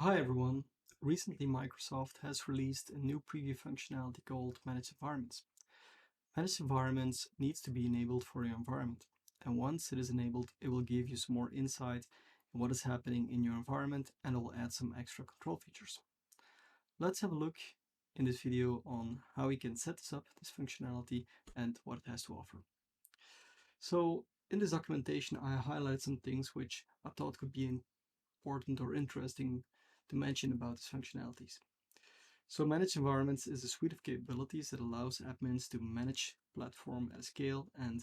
Hi everyone. Recently Microsoft has released a new preview functionality called Managed Environments. Managed Environments needs to be enabled for your environment. And once it is enabled, it will give you some more insight in what is happening in your environment and it will add some extra control features. Let's have a look in this video on how we can set this up, this functionality, and what it has to offer. So in this documentation, I highlighted some things which I thought could be important or interesting to mention about these functionalities. So managed environments is a suite of capabilities that allows admins to manage platform at scale and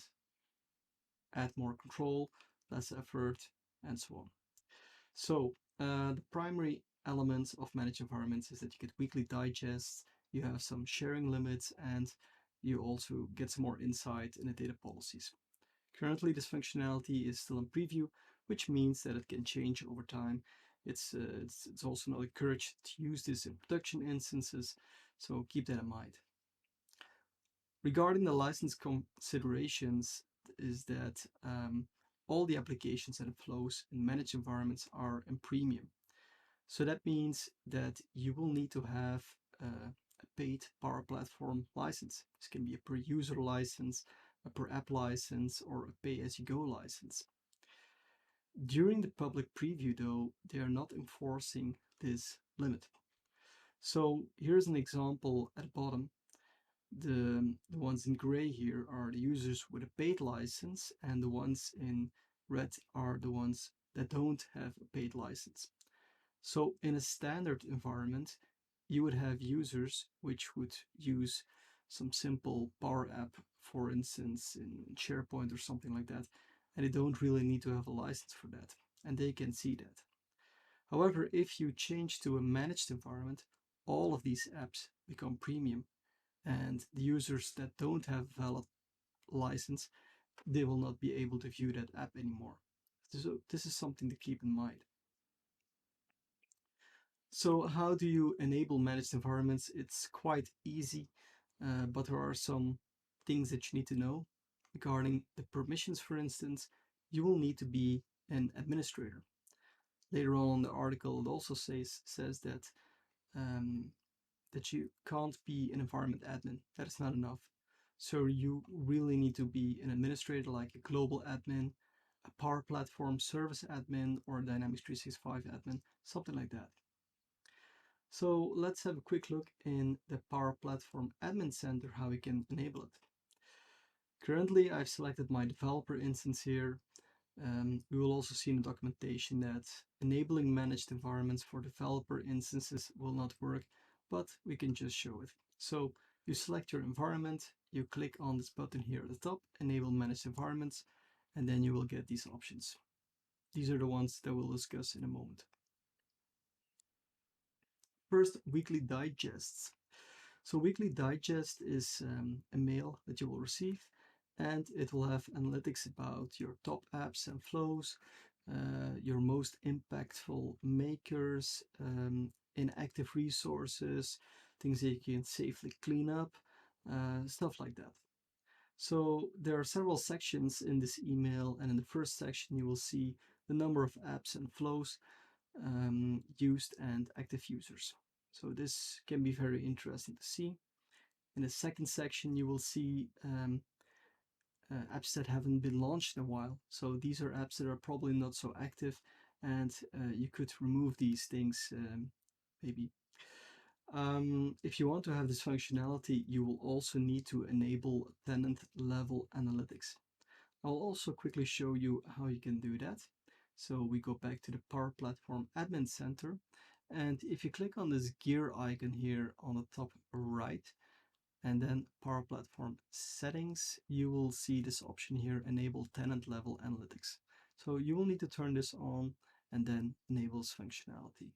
add more control, less effort, and so on. So the primary elements of managed environments is that you get weekly digests, you have some sharing limits, and you also get some more insight in the data policies. Currently, this functionality is still in preview, which means that it can change over time. It's also not encouraged to use this in production instances, so keep that in mind. Regarding the license considerations is that all the applications and flows in managed environments are in premium. So that means that you will need to have a paid Power Platform license. This can be a per user license, a per app license, or a pay-as-you-go license. During the public preview though, they are not enforcing this limit. So here's an example at the bottom. The ones in gray here are the users with a paid license, and the ones in red are the ones that don't have a paid license. So in a standard environment, you would have users which would use some simple Power App, for instance, in SharePoint or something like that, and they don't really need to have a license for that, and they can see that. However, if you change to a managed environment, all of these apps become premium, and the users that don't have valid license, they will not be able to view that app anymore. So this is something to keep in mind. So how do you enable managed environments? It's quite easy, but there are some things that you need to know. Regarding the permissions, for instance, you will need to be an administrator. Later on in the article, it also says um, that you can't be an environment admin. That is not enough. So you really need to be an administrator like a global admin, a Power Platform service admin, or a Dynamics 365 admin, something like that. So let's have a quick look in the Power Platform Admin Center, how we can enable it. Currently, I've selected my developer instance here. We will also see in the documentation that enabling managed environments for developer instances will not work, but we can just show it. So you select your environment, you click on this button here at the top, enable managed environments, and then you will get these options. These are the ones that we'll discuss in a moment. First, weekly digests. So weekly digest is a mail that you will receive, and it will have analytics about your top apps and flows, your most impactful makers, inactive resources, things that you can safely clean up, stuff like that. So there are several sections in this email, and in the first section you will see the number of apps and flows used and active users. So this can be very interesting to see. In the second section, you will see apps that haven't been launched in a while. So these are apps that are probably not so active, and you could remove these things maybe. If you want to have this functionality, you will also need to enable tenant level analytics. I'll also quickly show you how you can do that. So we go back to the Power Platform Admin Center, and if you click on this gear icon here on the top right, and then Power Platform Settings, you will see this option here, Enable Tenant Level Analytics. So you will need to turn this on and then enables functionality.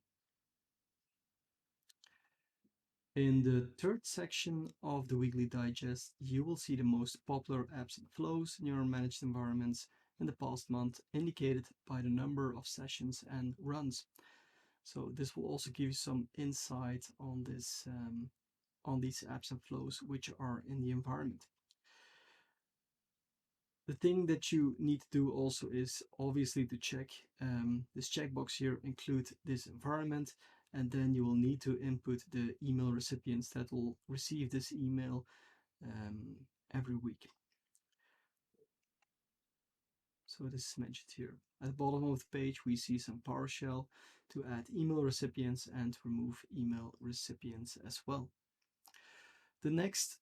In the third section of the weekly digest, you will see the most popular apps and flows in your managed environments in the past month, indicated by the number of sessions and runs. So this will also give you some insight on this on these apps and flows which are in the environment. The thing that you need to do also is obviously to check this checkbox here, include this environment, and then you will need to input the email recipients that will receive this email every week. So this is mentioned here. At the bottom of the page, we see some PowerShell to add email recipients and remove email recipients as well. The next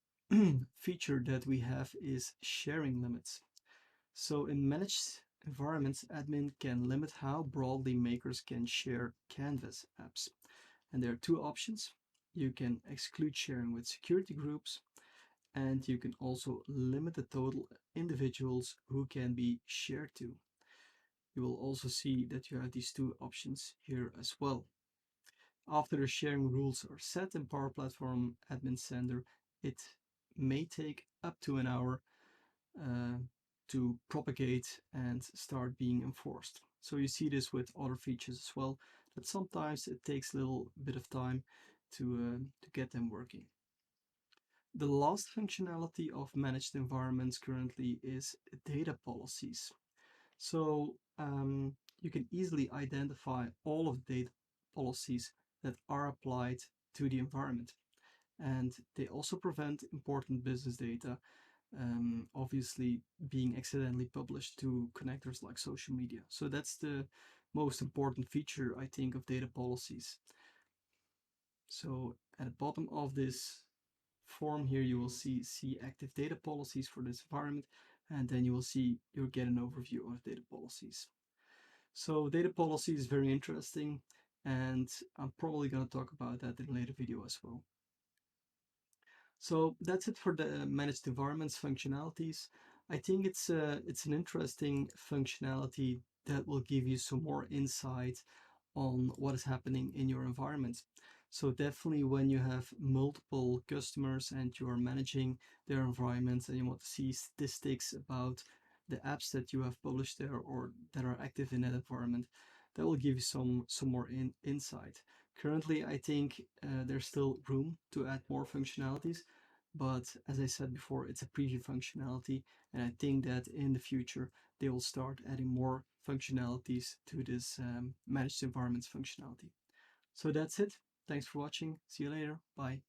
feature that we have is sharing limits. So in managed environments, admin can limit how broadly makers can share Canvas apps. And there are two options. You can exclude sharing with security groups, and you can also limit the total individuals who can be shared to. You will also see that you have these two options here as well. After the sharing rules are set in Power Platform Admin Center, it may take up to an hour uh, to propagate and start being enforced. So you see this with other features as well, that sometimes it takes a little bit of time to get them working. The last functionality of managed environments currently is data policies. So you can easily identify all of the data policies that are applied to the environment. And they also prevent important business data obviously being accidentally published to connectors like social media. So that's the most important feature, I think, of data policies. So at the bottom of this form here, you will see active data policies for this environment, and then you'll get an overview of data policies. So data policy is very interesting, and I'm probably going to talk about that in a later video as well. So that's it for the managed environments functionalities. I think it's an interesting functionality that will give you some more insight on what is happening in your environment. So definitely when you have multiple customers and you are managing their environments and you want to see statistics about the apps that you have published there or that are active in that environment, that will give you some more insight. Currently, I think there's still room to add more functionalities, but as I said before, it's a preview functionality, and I think that in the future they will start adding more functionalities to this managed environments functionality. So that's it. Thanks for watching. See you later. Bye.